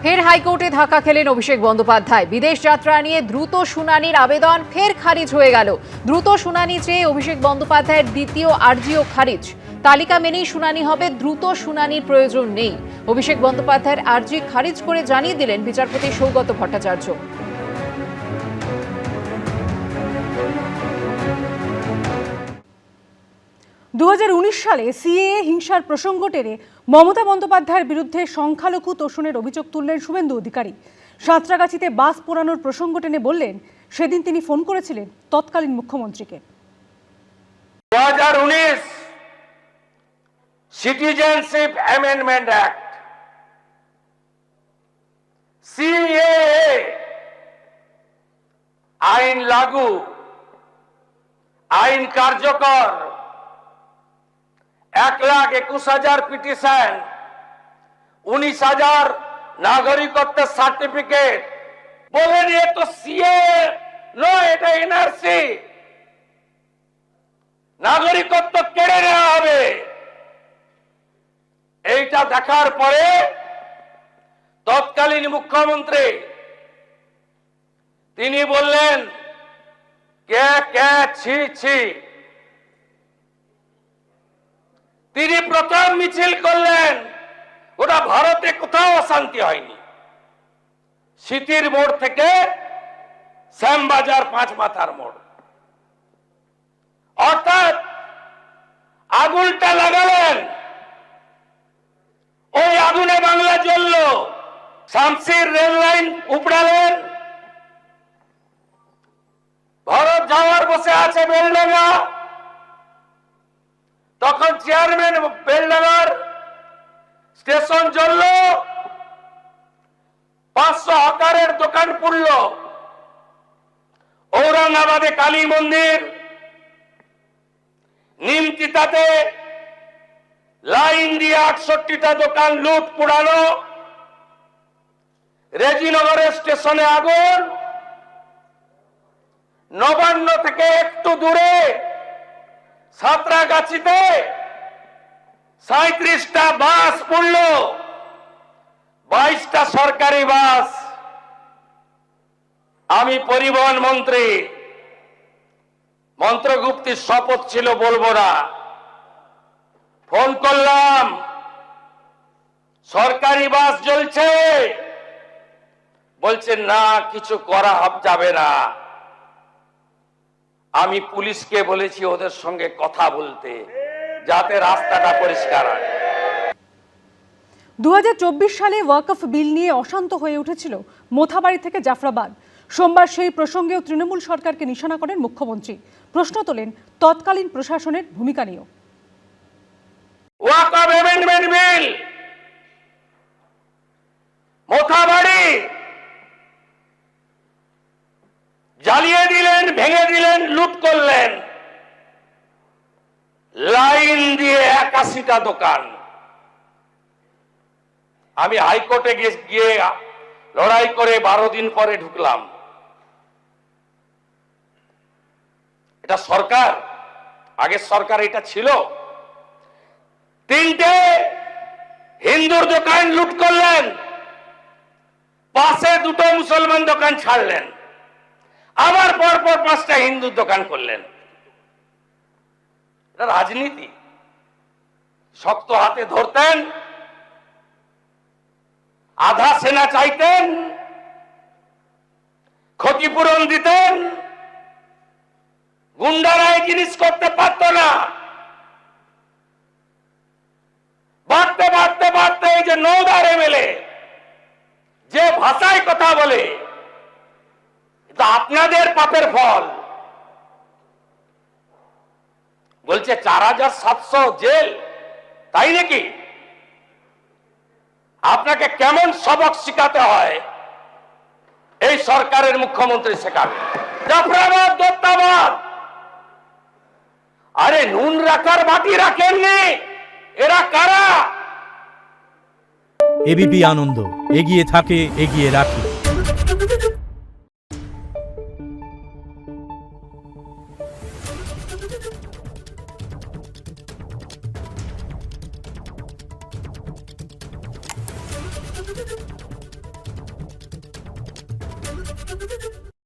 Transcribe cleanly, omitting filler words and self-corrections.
ফের হাইকোর্টে ধাক্কা খেলেন অভিষেক বন্দ্যোপাধ্যায়। বিদেশ যাত্রা নিয়ে দ্রুত শুনানির আবেদন ফের খারিজ হয়ে গেল। দ্রুত শুনানি চেয়ে অভিষেক বন্দ্যোপাধ্যায়ের দ্বিতীয় আর্জিও খারিজ। তালিকা মেনেই শুনানি হবে, দ্রুত শুনানির প্রয়োজন নেই। অভিষেক বন্দ্যোপাধ্যায়ের আর্জি খারিজ করে জানিয়ে দিলেন বিচারপতি সৌগত ভট্টাচার্য। 2019 সালে সিএএ হিংসার প্রসঙ্গ টেনে মমতা বন্দ্যোপাধ্যায়ের বিরুদ্ধে সংখ্যালঘু তোষণের অভিযোগ তুললেন শুভেন্দু অধিকারী। সাঁতরাগাছিতে বাস পোড়ানোর প্রসঙ্গ টেনে বললেন, সেদিন তিনি ফোন করেছিলেন তৎকালীন মুখ্যমন্ত্রীকে। 2019 সিটিজেনশিপ অ্যামেন্ডমেন্ট অ্যাক্ট, সিএএ আইন লাগু, আইন কার্যকর, 1,21,000 পিটিশন, 19,000 নাগরিকত্বের সার্টিফিকেট। বলেন এ তো সিএএ নয়, এটা এনআরসি। নাগরিকত্ব কেড়ে নেওয়া হবে। এইটা দেখার পরে তৎকালীন মুখ্যমন্ত্রী তিনি বললেন, কে কে ছি ছি। তিনি প্রথম মিছিল করলেন। ওটা ভারতে কোথাও অশান্তি হয়নি। সিটির মোড় থেকে শ্যামবাজার 5 মাথার মোড়, অর্থাৎ আগুনটা লাগালেন, ওই আগুনে বাংলা জ্বলল। শামসির রেল লাইন উপড়ালেন। ভারত যাওয়ার বসে আছে বেলডাঙ্গা, তখন চেয়ারম্যান বেলডাঙ্গার স্টেশন জ্বলল, 500 হকারের দোকান পুড়ল। ঔরঙ্গাবাদে কালী মন্দির, নিমতিতাতে লাইন দিয়ে 68টা দোকান লুট পোড়ানো, রেজিনগরের স্টেশনে আগুন, নবান্ন থেকে একটু দূরে সাঁতরাগাছিতে 37টা বাস পুড়ল, 22টা সরকারি বাস। আমি পরিবহন মন্ত্রী, মন্ত্রগুপ্তির শপথ ছিল, বলবো না। ফোন করলাম, সরকারি বাস জ্বলছে। বলছেন না, কিছু করা যাবে না। আমি পুলিশকে বলেছি ওদের সঙ্গে কথা বলতে, যাতে রাস্তাটা পরিষ্কার হয়। 2024 সালে ওয়াকফ বিল নিয়ে অশান্ত হয়ে উঠেছিল মোথাবাড়ি থেকে জাফরাবাদ। সোমবার সেই প্রসঙ্গেও তৃণমূল সরকারকে নিশানা করেন মুখ্যমন্ত্রী। প্রশ্ন তোলেন তৎকালীন প্রশাসনের ভূমিকা নিয়েও। ওয়াকফ অ্যামেন্ডমেন্ট বিল, মোথাবাড়ি জ্বালিয়ে দিলেন, ভেঙে দিলেন, লুট করলেন। লাইন দিয়ে 81টা দোকান। আমি হাইকোর্টে গিয়ে লড়াই করে 12 দিন পরে ঢুকলাম। এটা সরকার, আগের সরকার এটা ছিল। 3টে হিন্দুর দোকান লুট করলেন, পাশে 2টো মুসলমান দোকান ছাড়লেন, আবার পরপর 5টা হিন্দুর দোকান করলেন। এটা রাজনীতি। শক্ত হাতে ধরতেন, আধা সেনা চাইতেন, ক্ষতিপূরণ দিতেন। গুন্ডারা এই জিনিস করতে পারত না। বাড়তে বাড়তে বাড়তে এই যে নওদার এমএলএ যে ভাষায় কথা বলে, এটা আপনাদের পাপের ফল। বলছে 4700 জেল, তাই নাকি? আপনাকে কেমন সবক শিখাতে হয় এই সরকারের মুখ্যমন্ত্রী শেখাবে। জাফরাবাদ, দত্তাবাদ, আরে নুন রাখার বাটি রাখেননি, এরা কারা? এবিপি আনন্দ, এগিয়ে থাকে, এগিয়ে রাখে।